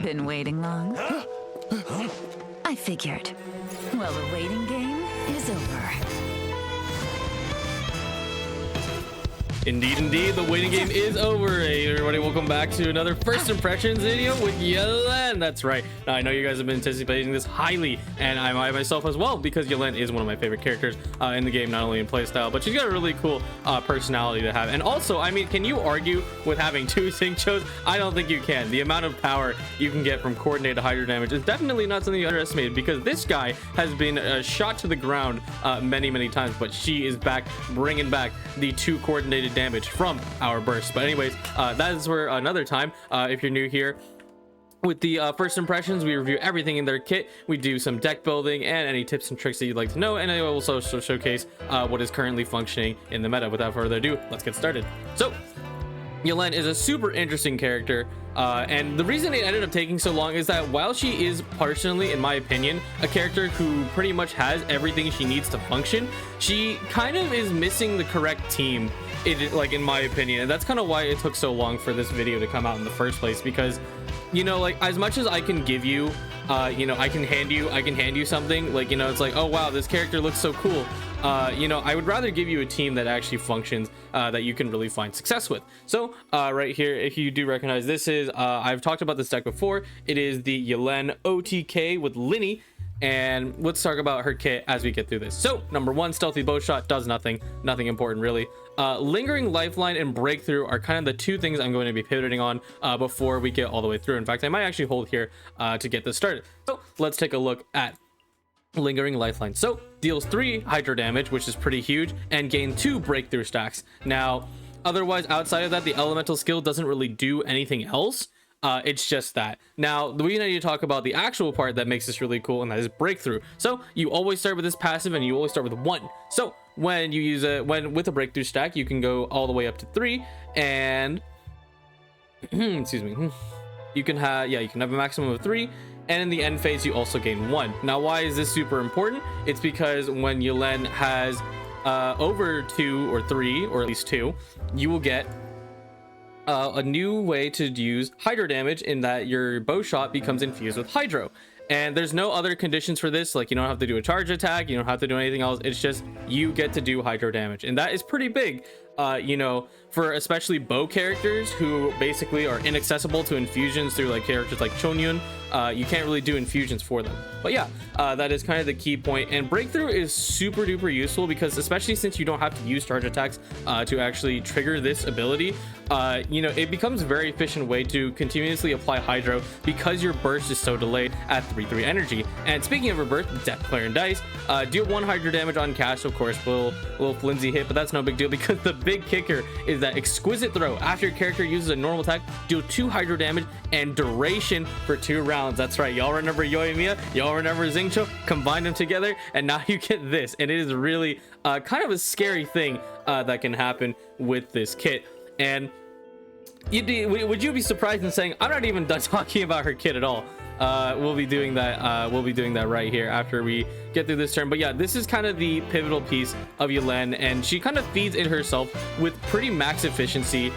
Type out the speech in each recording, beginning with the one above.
Been waiting long? I figured. Well, the waiting game is over. Indeed, indeed, the waiting game is over. Hey, everybody, welcome back to another First Impressions video with Yelan. That's right. Now, I know you guys have been anticipating this highly, and I myself as well, because Yelan is one of my favorite characters in the game, not only in playstyle, but she's got a really cool personality to have. And also, I mean, can you argue with having two Xingqius? I don't think you can. The amount of power you can get from coordinated hydro damage is definitely not something you underestimate, because this guy has been shot to the ground many times, but she is back, bringing back the two coordinated damage from our burst. But anyways, that is for another time. If you're new here, with the First Impressions, we review everything in their kit. We do some deck building and any tips and tricks that you'd like to know, and I will also showcase what is currently functioning in the meta. Without further ado, let's get started. So Yelan is a super interesting character, and the reason it ended up taking so long is that while she is personally, in my opinion, a character who pretty much has everything she needs to function, she kind of is missing the correct team, like in my opinion. And that's kind of why it took so long for this video to come out in the first place, because, you know, like, as much as I can give you, you know, I can hand you something, like, you know, it's like, oh wow, this character looks so cool. You know, I would rather give you a team that actually functions, that you can really find success with. So right here, if you do recognize, this is I've talked about this deck before. It is the Yelan OTK with Lyney, and let's talk about her kit as we get through this. So number one, stealthy bow shot, does nothing important really. Lingering lifeline and breakthrough are kind of the two things I'm going to be pivoting on before we get all the way through. In fact, I might actually hold here to get this started. So let's take a look at lingering lifeline. So deals 3 hydro damage, which is pretty huge, and gain 2 breakthrough stacks. Now otherwise, outside of that, the elemental skill doesn't really do anything else. It's just that. Now we need to talk about the actual part that makes this really cool, and that is breakthrough. So you always start with this passive, and you always start with 1. So when you use it, with a breakthrough stack, you can go all the way up to 3, and excuse me, you can have a maximum of 3, and in the end phase you also gain 1. Now why is this super important? It's because when Yelan has over 2 or 3, or at least 2, you will get a new way to use hydro damage, in that your bow shot becomes infused with hydro. And there's no other conditions for this, like you don't have to do a charge attack, you don't have to do anything else. It's just you get to do hydro damage, and that is pretty big, you know, for especially bow characters who basically are inaccessible to infusions through like characters like Chonyun. You can't really do infusions for them. But yeah, that is kind of the key point. And breakthrough is super duper useful, because especially since you don't have to use charge attacks to actually trigger this ability, you know, it becomes a very efficient way to continuously apply hydro, because your burst is so delayed at 3/3 energy. And speaking of her burst, death clear and dice, deal 1 hydro damage on cast, of course, little flimsy hit, but that's no big deal, because the big kicker is that exquisite throw. After your character uses a normal attack, deal 2 hydro damage and duration for 2 rounds. That's right, y'all remember Yoimiya, y'all remember Xingqiu, combine them together, and now you get this. And it is really kind of a scary thing that can happen with this kit. And would you be surprised in saying I'm not even done talking about her kit at all? We'll be doing that. We'll be doing that right here after we get through this turn. But yeah, this is kind of the pivotal piece of Yelan, and she kind of feeds it herself with pretty max efficiency.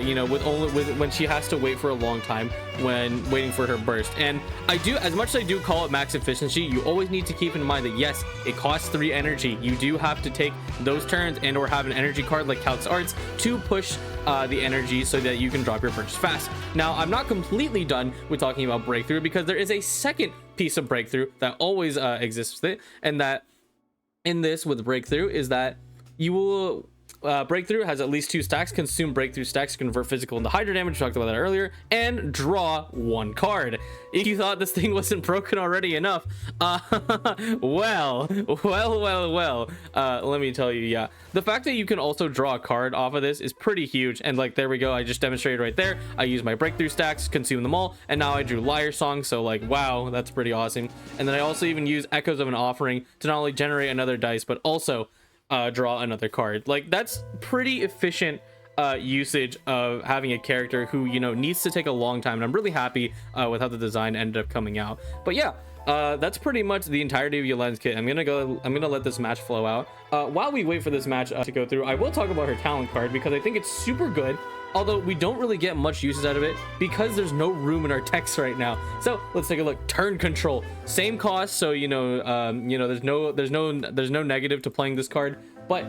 You know, when she has to wait for a long time when waiting for her burst. And I do, as much as I do call it max efficiency, you always need to keep in mind that yes, it costs 3 energy. You do have to take those turns and or have an energy card like Calc's Arts to push the energy so that you can drop your burst fast. Now I'm not completely done with talking about breakthrough, because there is a second piece of breakthrough that always exists with it, and that in this with breakthrough is that you will breakthrough has at least 2 stacks, consume breakthrough stacks, convert physical into hydro damage, we talked about that earlier, and draw 1 card. If you thought this thing wasn't broken already enough, well, let me tell you, yeah, the fact that you can also draw a card off of this is pretty huge. And like, there we go, I just demonstrated right there. I used my breakthrough stacks, consume them all, and now I drew Liar Song. So like, wow, that's pretty awesome. And then I also even use Echoes of an Offering to not only generate another dice, but also draw another card. Like, that's pretty efficient usage of having a character who, you know, needs to take a long time. And I'm really happy with how the design ended up coming out. But yeah, that's pretty much the entirety of Yelan's kit. I'm gonna let this match flow out. While we wait for this match to go through, I will talk about her talent card, because I think it's super good. although we don't really get much uses out of it because there's no room in our text right now. So let's take a look. Turn control, same cost, so there's no negative to playing this card, but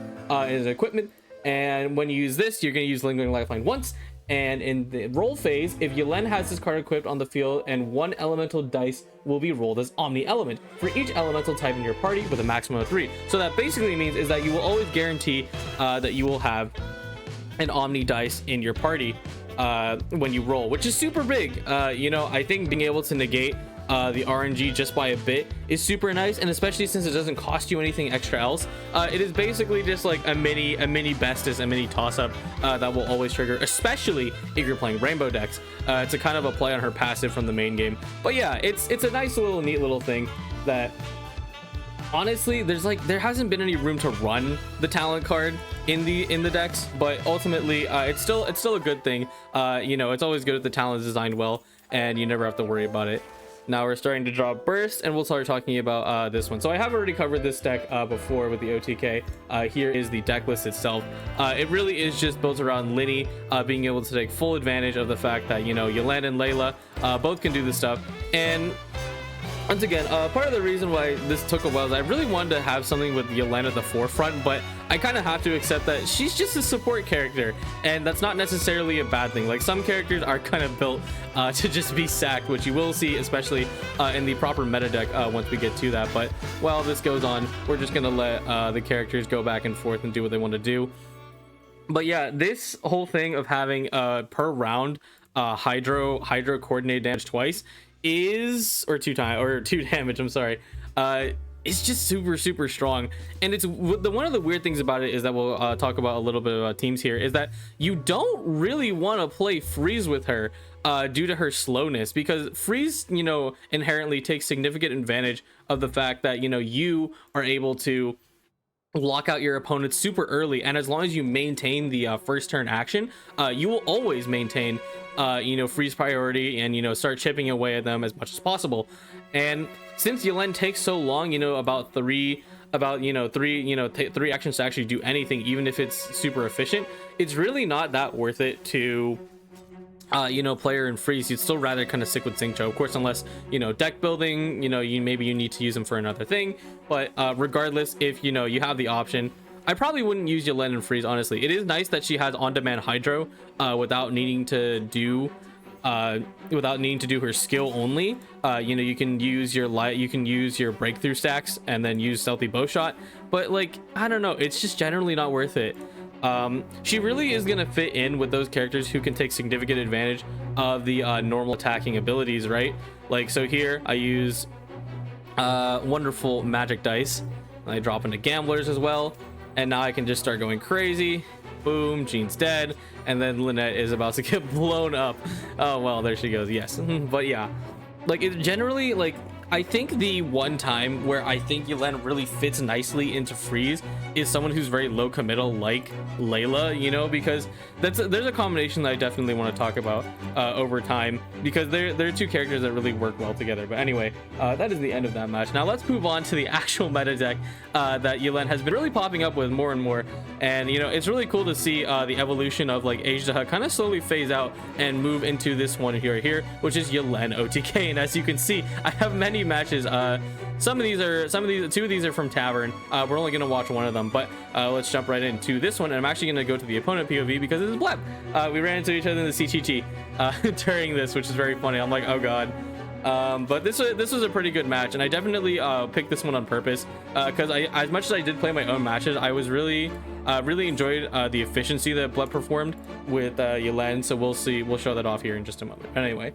is equipment. And when you use this, you're going to use Lingering Lifeline once. And in the roll phase, if Yelan has this card equipped on the field, and 1 elemental dice will be rolled as Omni Element for each elemental type in your party with a maximum of 3. So that basically means is that you will always guarantee that you will have an Omni dice in your party when you roll, which is super big. I think being able to negate the RNG just by a bit is super nice, and especially since it doesn't cost you anything extra else. It is basically just like a mini Bestis, a mini toss-up that will always trigger, especially if you're playing rainbow decks. It's a kind of a play on her passive from the main game. But yeah, it's a nice little neat little thing that honestly there hasn't been any room to run the talent card in the decks, but ultimately it's still a good thing. It's always good if the talent is designed well and you never have to worry about it. Now we're starting to draw burst, and we'll start talking about this one. So I have already covered this deck before with the OTK. Here is the deck list itself. It really is just built around Lyney being able to take full advantage of the fact that Yelan and Layla both can do this stuff. And once again, part of the reason why this took a while is I really wanted to have something with Yelan at the forefront, but I kind of have to accept that she's just a support character, and that's not necessarily a bad thing. Like, some characters are kind of built to just be sacked, which you will see, especially in the proper meta deck once we get to that. But while this goes on, we're just gonna let the characters go back and forth and do what they want to do. But yeah, this whole thing of having per round hydro coordinated damage twice is, or 2 damage, I'm sorry, it's just super strong. And it's one of the weird things about it is that we'll talk about a little bit about teams here, is that you don't really want to play Freeze with her due to her slowness, because Freeze inherently takes significant advantage of the fact that you are able to lock out your opponent super early, and as long as you maintain the first turn action, you will always maintain freeze priority and start chipping away at them as much as possible. And since Yelan takes so long, about three actions to actually do anything, even if it's super efficient, it's really not that worth it to player in freeze. You'd still rather kind of stick with Xingqiu, of course, unless deck building, maybe you need to use them for another thing. But regardless, if you have the option, I probably wouldn't use Yelan in freeze, honestly. It is nice that she has on-demand hydro without needing to do her skill only. You can use your breakthrough stacks and then use stealthy bow shot, but like, I don't know, it's just generally not worth it. She really is gonna fit in with those characters who can take significant advantage of the normal attacking abilities, right? Like, so here I use wonderful magic dice. I drop into gamblers as well, and now I can just start going crazy. Boom, Jean's dead, and then Lynette is about to get blown up. Oh well, there she goes. Yes. But yeah, like, it generally, like, I think the one time where I think Yelan really fits nicely into freeze is someone who's very low committal, like Layla, because there's a combination that I definitely want to talk about over time, because they're 2 characters that really work well together. But anyway, that is the end of that match. Now let's move on to the actual meta deck that Yelan has been really popping up with more and more. And it's really cool to see the evolution of like Ajdaha kind of slowly phase out and move into this one here, which is Yelan OTK. And as you can see, I have many matches. 2 of these are from Tavern. We're only gonna watch one of them, but let's jump right into this one. And I'm actually gonna go to the opponent POV because it's Bleb. We ran into each other in the CGG during this, which is very funny. I'm like, oh god. But this was a pretty good match, and I definitely picked this one on purpose because as much as I did play my own matches, I was really enjoyed the efficiency that Bleb performed with Yelan. So we'll show that off here in just a moment. But anyway,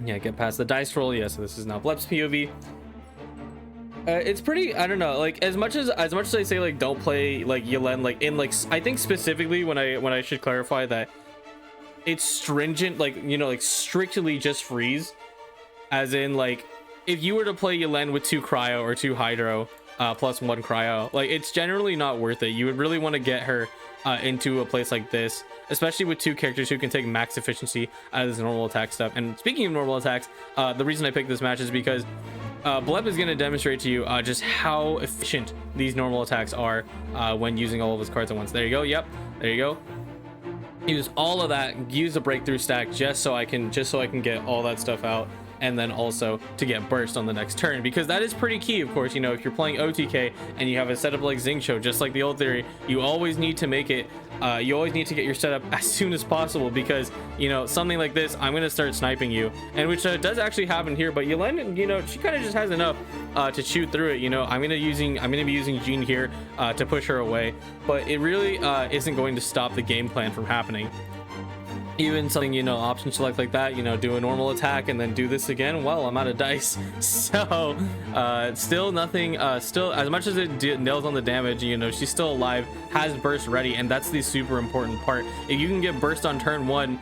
yeah, get past the dice roll. Yeah, so this is now Bleb's POV. It's pretty, I don't know, like, as much as I say, like, don't play like Yelan, like, in, like, I think specifically when I should clarify that it's stringent, like, like, strictly just freeze, as in, like, if you were to play Yelan with 2 cryo or 2 hydro plus 1 cryo, like, it's generally not worth it. You would really want to get her into a place like this, especially with 2 characters who can take max efficiency out of this normal attack stuff. And speaking of normal attacks, the reason I picked this match is because Bleb is going to demonstrate to you just how efficient these normal attacks are when using all of his cards at once. There you go. Yep, there you go. use all of that, use a breakthrough stack just so I can get all that stuff out, and then also to get burst on the next turn, because that is pretty key. Of course, you know, if you're playing OTK and you have a setup like Xingqiu, just like the old theory, you always need to make it you always need to get your setup as soon as possible, because you know, something like this, I'm gonna start sniping you, and which does actually happen here. But Yelan, you know, she kind of just has enough to shoot through it. You know, I'm gonna be using Jean here to push her away, but it really isn't going to stop the game plan from happening. Even something, you know, option select like that, you know, do a normal attack and then do this again. Well, I'm out of dice. So still nothing, still as much as it nails on the damage, you know, she's still alive, has burst ready, and that's the super important part. If you can get burst on turn 1,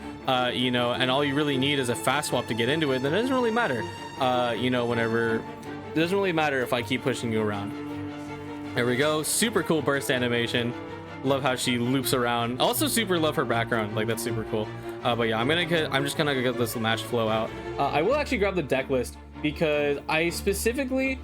you know, and all you really need is a fast swap to get into it, then it doesn't really matter. You know, it doesn't really matter if I keep pushing you around. There we go. Super cool burst animation. Love how she loops around. Also super love her background, like that's super cool. But yeah, I'm just gonna get this match flow out. I will actually grab the deck list because I specifically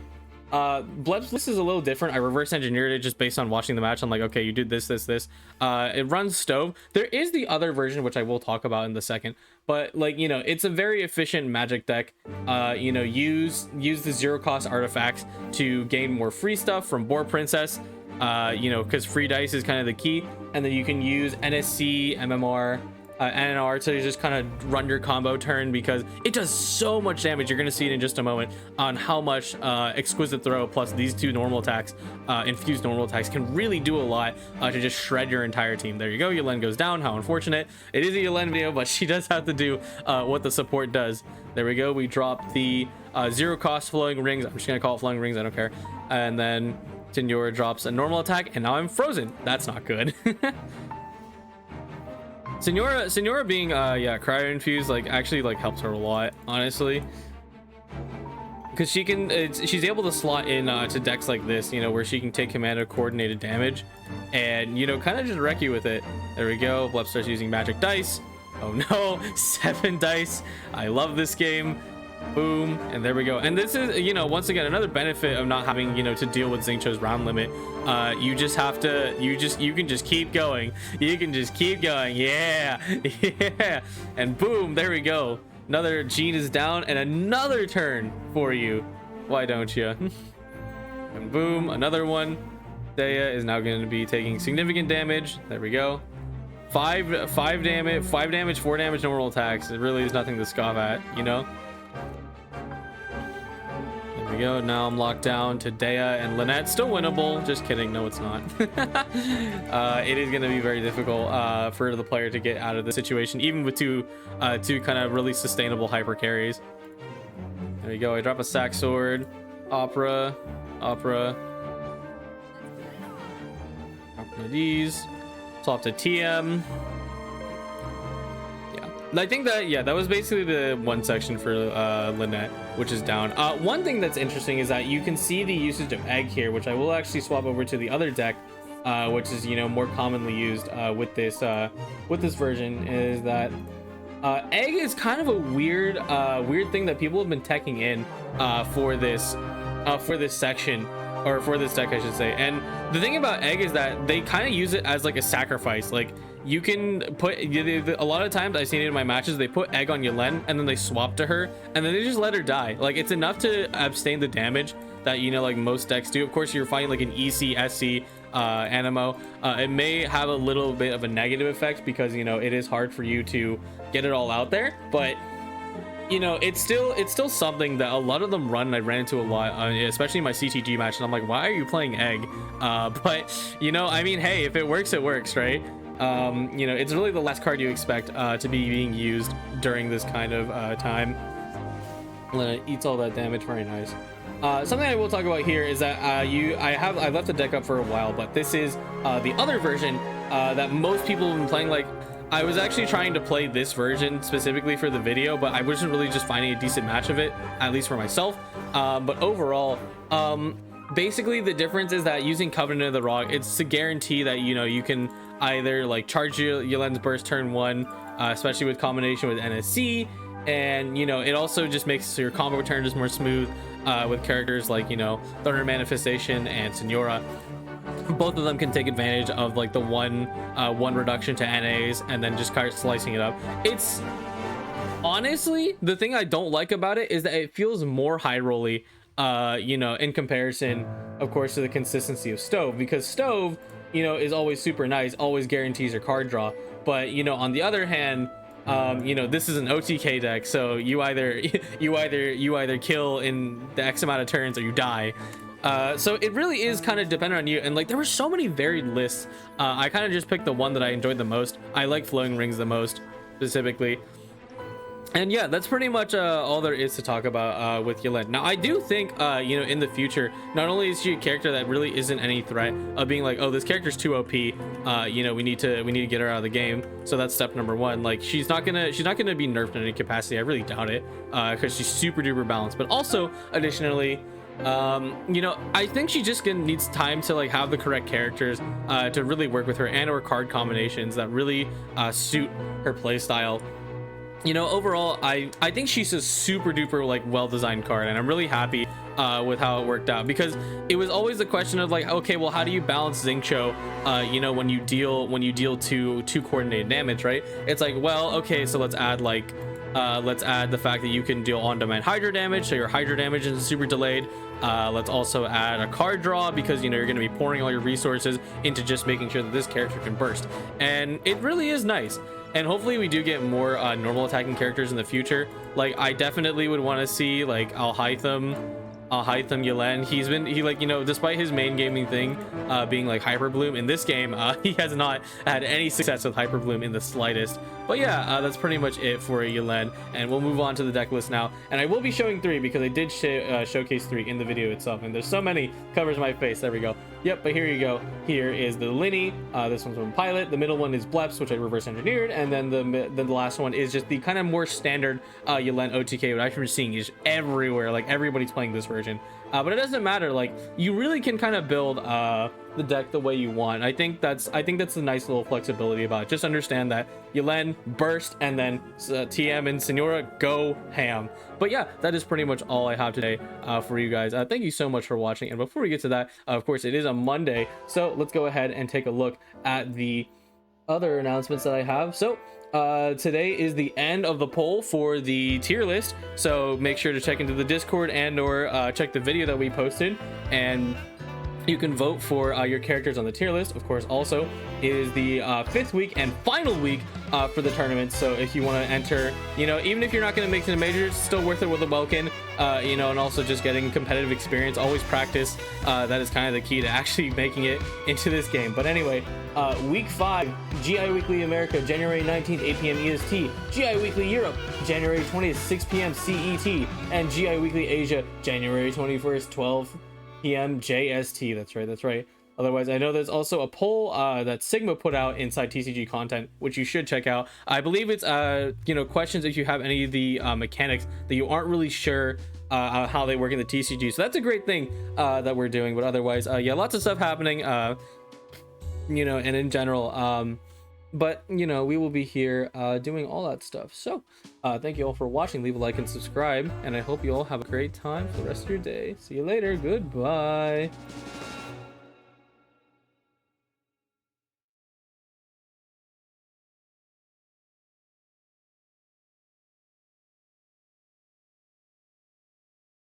Bleb's list is a little different. I reverse engineered it just based on watching the match. I'm like, okay, you did this. It runs stove. There is the other version, which I will talk about in the second, but like, you know, it's a very efficient magic deck. You know, use the 0 cost artifacts to gain more free stuff from Boar Princess. You know, because free dice is kind of the key, and then you can use NSC, MMR, NNR to just kind of run your combo turn, because it does so much damage. You're going to see it in just a moment on how much Exquisite Throw plus these two normal attacks, infused normal attacks, can really do a lot to just shred your entire team. There you go. Yelan goes down. How unfortunate. It is a Yelan video, but she does have to do what the support does. There we go. We drop the 0 cost flowing rings. I'm just going to call it flowing rings. I don't care. And then Senora drops a normal attack, and now I'm frozen. That's not good. Senora being yeah, cryo infused like actually like helps her a lot, honestly, because she can she's able to slot in to decks like this, you know, where she can take command of coordinated damage and, you know, kind of just wreck you with it. There we go. Bleb starts using magic dice. Oh no, 7 dice. I love this game. Boom, and there we go. And this is, you know, once again, another benefit of not having, you know, to deal with Xingqiu's round limit. You just have to, you can just keep going. You can just keep going. Yeah. Yeah. And boom, there we go. Another Jean is down, and another turn for you. Why don't you? And boom, another one. Daya is now going to be taking significant damage. There we go. 5 damage, 4 damage, normal attacks. It really is nothing to scoff at, you know. There we go. Now I'm locked down to Daya and Lynette. Still winnable. Just kidding. No, it's not. It is going to be very difficult for the player to get out of the situation, even with two kind of really sustainable hyper carries. There you go. I drop a sack sword. Opera. Drop one of these. Swap to TM. I think that, yeah, that was basically the one section for Lynette, which is down. One thing that's interesting is that you can see the usage of egg here, which I will actually swap over to the other deck, which is, you know, more commonly used with this version, is that egg is kind of a weird thing that people have been teching in for this section, or for this deck, I should say. And the thing about egg is that they kind of use it as like a sacrifice. Like, you can put, a lot of times I've seen it in my matches, they put egg on Yelan and then they swap to her and then they just let her die. Like, it's enough to abstain the damage that, you know, like most decks do. Of course, you're fighting like an EC, SC, Animo. It may have a little bit of a negative effect because, you know, it is hard for you to get it all out there, but you know, it's still something that a lot of them run, and I ran into a lot, especially in my CTG match, and I'm like, why are you playing egg? But, you know, I mean, hey, if it works, it works, right? You know, it's really the last card you expect to be being used during this kind of time. It eats all that damage. Very nice. Something I will talk about here is that I left the deck up for a while, but this is the other version that most people have been playing. Like, I was actually trying to play this version specifically for the video, but I wasn't really just finding a decent match of it, at least for myself. But overall, basically the difference is that using Covenant of the Rock, it's to guarantee that, you know, you can either like charge Yelan's burst turn 1, especially with combination with NSC, and, you know, it also just makes your combo turn just more smooth with characters like, you know, Thunder Manifestation and Senora. both of them can take advantage of like the one reduction to NAs and then just start slicing it up. It's honestly, the thing I don't like about it is that it feels more high rolly, you know, in comparison, of course, to the consistency of Stove, because Stove, you know, is always super nice, always guarantees your card draw. But, you know, on the other hand, you know, this is an OTK deck, so you either kill in the X amount of turns or you die. So it really is kind of dependent on you, and like there were so many varied lists. I kind of just picked the one that I enjoyed the most. I like Flowing Rings the most specifically. And yeah, that's pretty much all there is to talk about with Yelan. Now, I do think, you know, in the future, not only is she a character that really isn't any threat of being like, oh, this character's too OP, you know, we need to get her out of the game. So that's step number one. Like, she's not gonna be nerfed in any capacity. I really doubt it, because she's super duper balanced. But also, additionally, you know, I think she just needs time to like have the correct characters to really work with her, and or card combinations that really suit her playstyle. You know, overall, I think she's a super duper like well-designed card, and I'm really happy with how it worked out, because it was always a question of like, okay, well, how do you balance Xingqiu, you know, when you deal two coordinated damage, right? It's like, well, okay, so let's add the fact that you can deal on-demand Hydra damage, so your Hydra damage is super delayed. Let's also add a card draw, because, you know, you're going to be pouring all your resources into just making sure that this character can burst, and it really is nice. And hopefully we do get more normal attacking characters in the future. Like, I definitely would want to see like Alhaitham Yelan. He like, you know, despite his main gaming thing being like Hyper Bloom, in this game he has not had any success with Hyper Bloom in the slightest. But yeah, that's pretty much it for Yelan, and we'll move on to the deck list now. And I will be showing 3, because I did showcase 3 in the video itself, and there's so many, covers my face. There we go. Yep, but here you go. Here is the Lyney. This one's from Pilot. The middle one is Bleps, which I reverse engineered, and then the last one is just the kind of more standard Yelan OTK, what I've been seeing is everywhere. Like, everybody's playing this version. But it doesn't matter. Like, you really can kind of build the deck the way you want. I think that's a nice little flexibility about it. Just understand that Yelan burst, and then TM and Senora go ham. But yeah, that is pretty much all I have today for you guys. Thank you so much for watching. And before we get to that, of course, it is a Monday, so let's go ahead and take a look at the other announcements that I have. So today is the end of the poll for the tier list, so make sure to check into the Discord and or check the video that we posted, and you can vote for your characters on the tier list. Of course, also is the 5th week and final week for the tournament. So if you want to enter, you know, even if you're not going to make it to the majors, it's still worth it with a Welkin, you know, and also just getting competitive experience. Always practice. That is kind of the key to actually making it into this game. But anyway, week 5, GI Weekly America, January 19th, 8 p.m. EST. GI Weekly Europe, January 20th, 6 p.m. CET. And GI Weekly Asia, January 21st, 12 p.m. JST. That's right. Otherwise, I know there's also a poll that Sigma put out inside TCG content, which you should check out. I believe it's you know, questions if you have any of the mechanics that you aren't really sure how they work in the TCG. So that's a great thing that we're doing. But otherwise, yeah, lots of stuff happening, you know, and in general, but you know, we will be here doing all that stuff. So thank you all for watching. Leave a like and subscribe, and I hope you all have a great time for the rest of your day. See you later. Goodbye.